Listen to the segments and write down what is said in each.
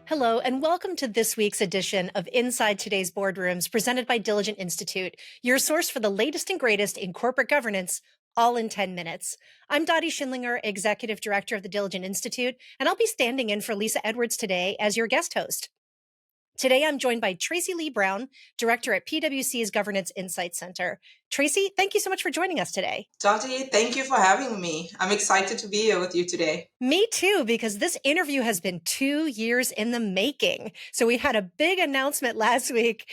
Hello, and welcome to this week's edition of Inside Today's Boardrooms, presented by Diligent Institute, your source for the latest and greatest in corporate governance, all in 10 minutes. I'm Dottie Schindlinger, Executive Director of the Diligent Institute, and I'll be standing in for Lisa Edwards today as your guest host. Today, I'm joined by Tracey-Lee Brown, Director at PwC's Governance Insights Center. Tracey, thank you so much for joining us today. Dottie, thank you for having me. I'm excited to be here with you today. Me too, because this interview has been 2 years in the making. So we had a big announcement last week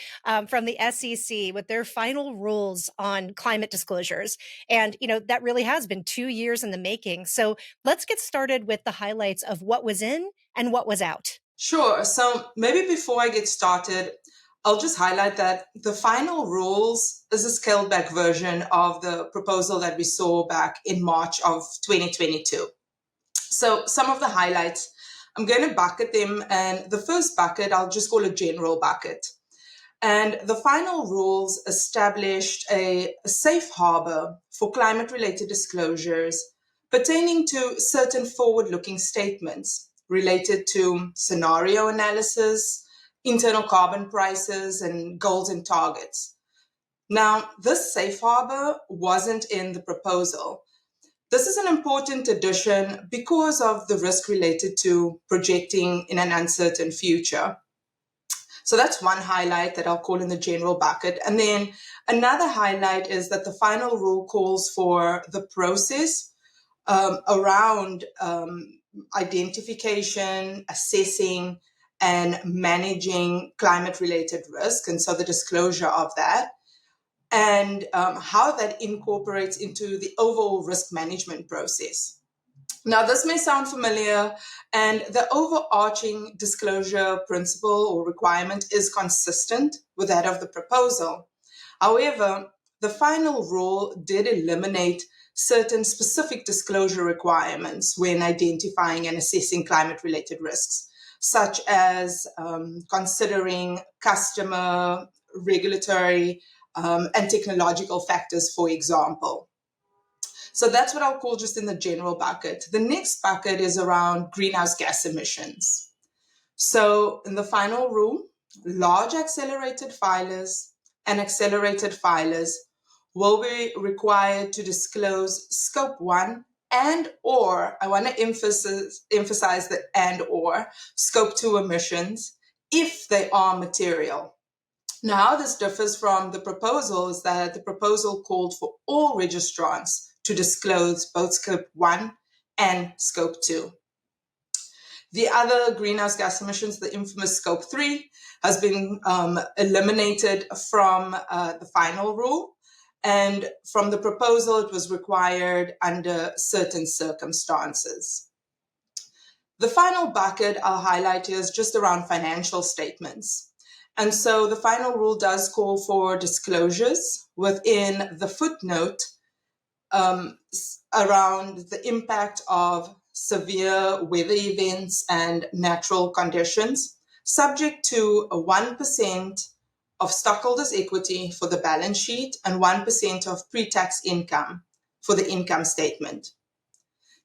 from the SEC with their final rules on climate disclosures. And, that really has been 2 years in the making. So let's get started with the highlights of what was in and what was out. Sure. So maybe before I get started, I'll just highlight that the final rules is a scaled back version of the proposal that we saw back in March of 2022. So some of the highlights, I'm going to bucket them. And the first bucket, I'll just call a general bucket. And the final rules established a safe harbor for climate-related disclosures pertaining to certain forward-looking statements related to scenario analysis, internal carbon prices, and goals and targets. Now, this safe harbor wasn't in the proposal. This is an important addition because of the risk related to projecting in an uncertain future. So that's one highlight that I'll call in the general bucket. And then another highlight is that the final rule calls for the process around identification, assessing, and managing climate-related risk, and so the disclosure of that, and how that incorporates into the overall risk management process. Now, this may sound familiar, and the overarching disclosure principle or requirement is consistent with that of the proposal. However, the final rule did eliminate certain specific disclosure requirements when identifying and assessing climate-related risks, such as considering customer, regulatory, and technological factors, for example. So that's what I'll call just in the general bucket. The next bucket is around greenhouse gas emissions. So in the final rule, large accelerated filers and accelerated filers will be required to disclose scope 1 and or, I want to emphasize the and or, scope 2 emissions if they are material. Now, how this differs from the proposal is that the proposal called for all registrants to disclose both scope 1 and scope 2. The other greenhouse gas emissions, the infamous scope 3, has been eliminated from the final rule. And from the proposal, it was required under certain circumstances. The final bucket I'll highlight here is just around financial statements. And so the final rule does call for disclosures within the footnote around the impact of severe weather events and natural conditions, subject to a 1% of stockholders' equity for the balance sheet and 1% of pre-tax income for the income statement.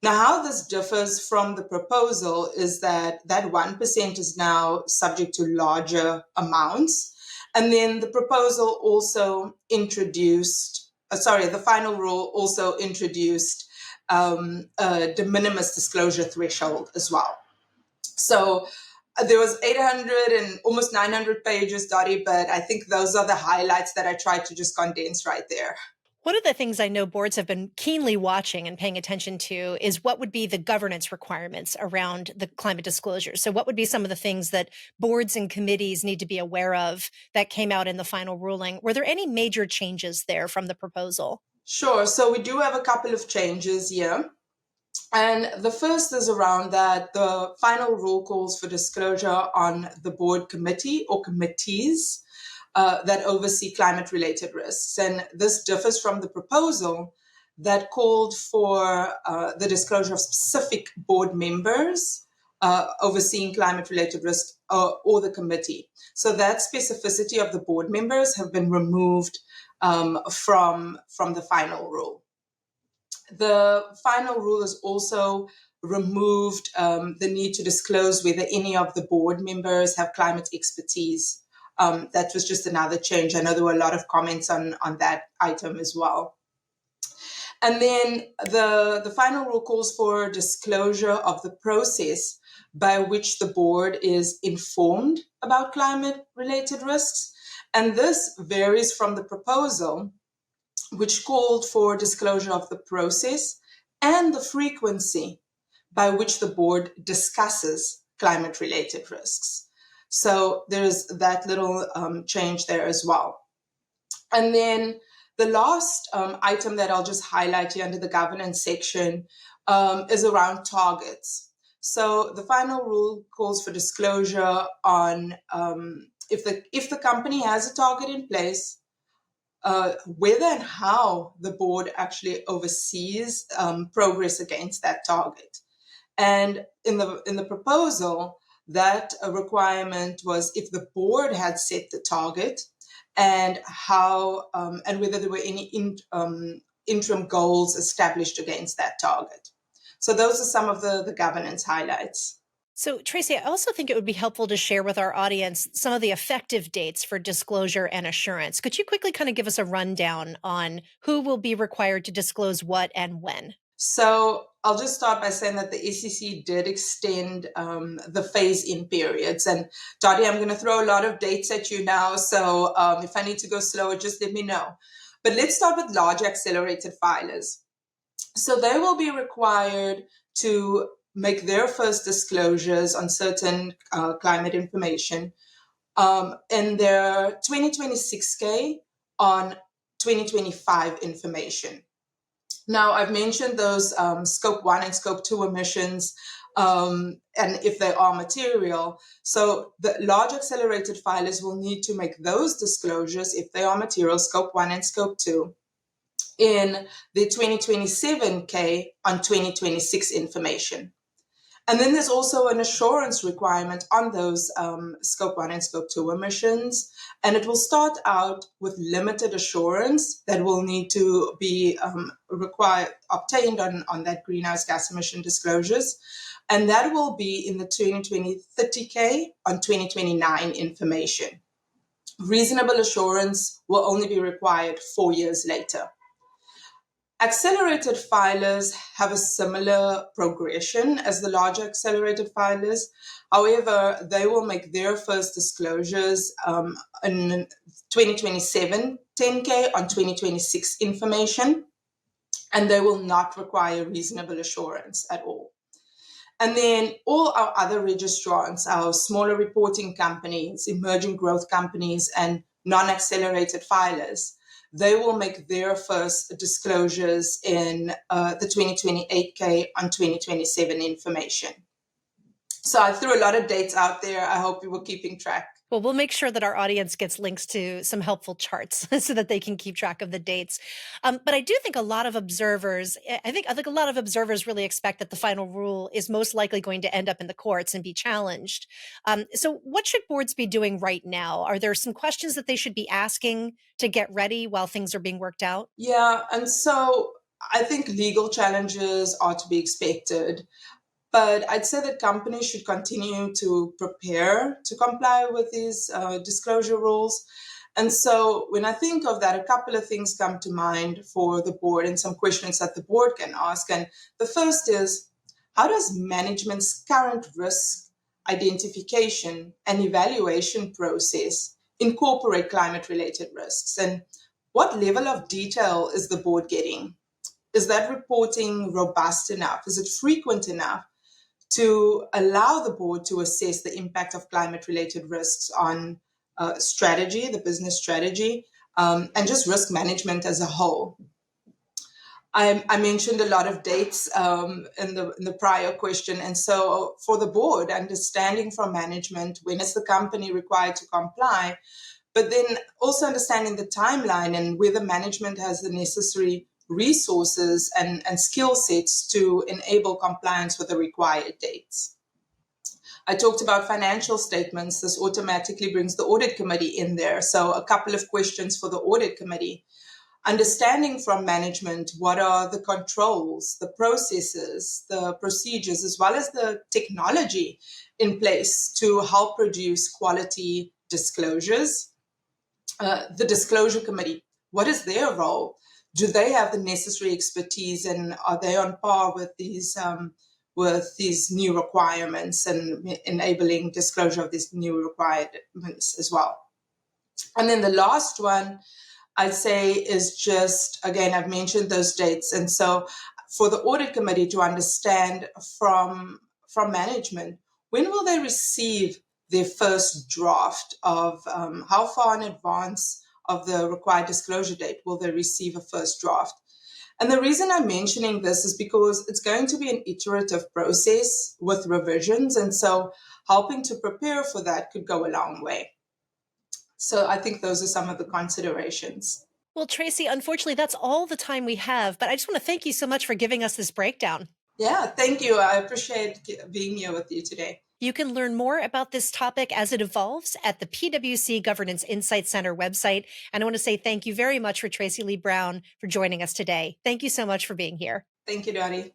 Now, how this differs from the proposal is that 1% is now subject to larger amounts. And then the proposal also introduced, the final rule also introduced a de minimis disclosure threshold as well. So there was 800 and almost 900 pages, Dottie, but I think those are the highlights that I tried to just condense right there. One of the things I know boards have been keenly watching and paying attention to is what would be the governance requirements around the climate disclosure. So what would be some of the things that boards and committees need to be aware of that came out in the final ruling? Were there any major changes there from the proposal? Sure. So we do have a couple of changes here. And the first is around that the final rule calls for disclosure on the board committee or committees that oversee climate-related risks. And this differs from the proposal that called for the disclosure of specific board members overseeing climate-related risk or the committee. So that specificity of the board members have been removed from the final rule. The final rule is also removed the need to disclose whether any of the board members have climate expertise. That was just another change. I know there were a lot of comments on that item as well. And then the final rule calls for disclosure of the process by which the board is informed about climate-related risks. And this varies from the proposal, which called for disclosure of the process and the frequency by which the board discusses climate-related risks. So there's that little change there as well. And then the last item that I'll just highlight here under the governance section is around targets. So the final rule calls for disclosure on if the company has a target in place, whether and how the board actually oversees progress against that target. And in the proposal, that requirement was if the board had set the target and how and whether there were any interim goals established against that target. So those are some of the governance highlights. So, Tracy, I also think it would be helpful to share with our audience some of the effective dates for disclosure and assurance. Could you quickly kind of give us a rundown on who will be required to disclose what and when? So I'll just start by saying that the SEC did extend the phase-in periods. And Dottie, I'm going to throw a lot of dates at you now. So if I need to go slower, just let me know. But let's start with large accelerated filers. So they will be required to make their first disclosures on certain climate information in their 2026K on 2025 information. Now, I've mentioned those Scope 1 and Scope 2 emissions, and if they are material. So the large accelerated filers will need to make those disclosures if they are material, Scope 1 and Scope 2, in the 2027K on 2026 information. And then there's also an assurance requirement on those Scope 1 and Scope 2 emissions. And it will start out with limited assurance that will need to be obtained on that greenhouse gas emission disclosures. And that will be in the 2020-30K on 2029 information. Reasonable assurance will only be required 4 years later. Accelerated filers have a similar progression as the larger accelerated filers. However, they will make their first disclosures in 2027 10K on 2026 information, and they will not require reasonable assurance at all. And then all our other registrants, our smaller reporting companies, emerging growth companies, and non-accelerated filers, they will make their first disclosures in the 2028K on 2027 information. So I threw a lot of dates out there. I hope you were keeping track. Well, we'll make sure that our audience gets links to some helpful charts so that they can keep track of the dates. But I do think a lot of observers, I think a lot of observers really expect that the final rule is most likely going to end up in the courts and be challenged. So what should boards be doing right now? Are there some questions that they should be asking to get ready while things are being worked out? Yeah, and so I think legal challenges are to be expected. But I'd say that companies should continue to prepare to comply with these disclosure rules. And so when I think of that, a couple of things come to mind for the board and some questions that the board can ask. And the first is, how does management's current risk identification and evaluation process incorporate climate-related risks? And what level of detail is the board getting? Is that reporting robust enough? Is it frequent enough to allow the board to assess the impact of climate-related risks on strategy, the business strategy, and just risk management as a whole? I mentioned a lot of dates in the prior question, and so for the board, understanding from management when is the company required to comply, but then also understanding the timeline and whether management has the necessary resources and skill sets to enable compliance with the required dates. I talked about financial statements. This automatically brings the audit committee in there. So a couple of questions for the audit committee. understanding from management what are the controls, the processes, the procedures, as well as the technology in place to help produce quality disclosures. The disclosure committee, what is their role? Do they have the necessary expertise, and are they on par with these new requirements and enabling disclosure of these new requirements as well? And then the last one I'd say is just, again, I've mentioned those dates. And so for the audit committee to understand from management, when will they receive their first draft of how far in advance of the required disclosure date will they receive a first draft? And the reason I'm mentioning this is because it's going to be an iterative process with revisions. And so helping to prepare for that could go a long way. So I think those are some of the considerations. Well, Tracy, unfortunately, that's all the time we have, but I just want to thank you so much for giving us this breakdown. Yeah, thank you. I appreciate being here with you today. You can learn more about this topic as it evolves at the PwC Governance Insights Center website. And I want to say thank you very much for Tracey-Lee Brown for joining us today. Thank you so much for being here. Thank you, Dottie.